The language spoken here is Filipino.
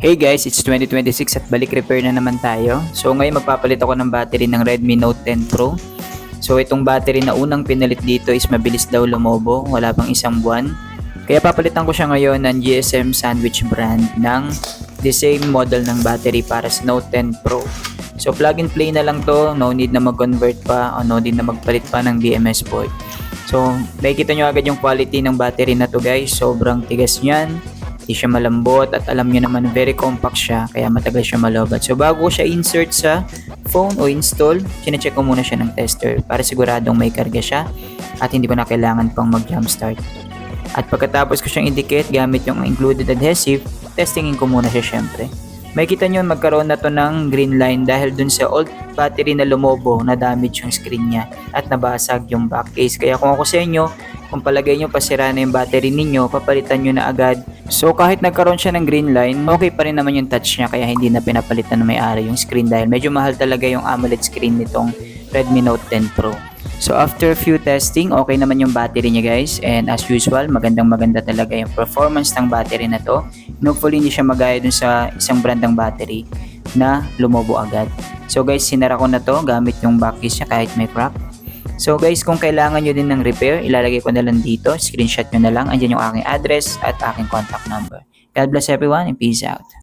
Hey guys, it's 2026 at balik repair na naman tayo. So ngayon magpapalit ako ng battery ng Redmi Note 10 Pro. So itong battery na unang pinalit dito is mabilis daw lumobo, wala pang isang buwan. Kaya papalitan ko siya ngayon ng GSM Sandwich brand ng the same model ng battery para sa Note 10 Pro. So plug and play na lang to, no need na mag-convert pa o no need na magpalit pa ng BMS board. So makikita nyo agad yung quality ng battery na to guys, sobrang tigas niyan. Hindi siya malambot at alam nyo naman very compact siya kaya matagal siya malobat. So bago ko siya insert sa phone o install, sinecheck ko muna siya ng tester para siguradong may karga siya at hindi ko na kailangan pang mag jump start. At pagkatapos ko siyang indicate gamit yung included adhesive, testingin ko muna siya syempre. Makikita nyo magkaroon na to ng green line dahil dun sa old battery na lumobo na damage yung screen niya at nabasag yung back case. Kaya kung ako sa inyo, kung palagay nyo pasira na yung battery ninyo, papalitan nyo na agad. So kahit nagkaroon siya ng green line, okay pa rin naman yung touch niya kaya hindi na pinapalitan na may-ari yung screen dahil medyo mahal talaga yung AMOLED screen nitong Redmi Note 10 Pro. So after few testing, okay naman yung battery niya guys, and as usual, maganda talaga yung performance ng battery na to. And hopefully hindi siya magaya dun sa isang brand ng battery na lumobo agad. So guys, sinara ko na to gamit yung back case niya kahit may crack. So guys, kung kailangan nyo din ng repair, ilalagay ko na lang dito, screenshot nyo na lang, andyan yung aking address at aking contact number. God bless everyone and peace out.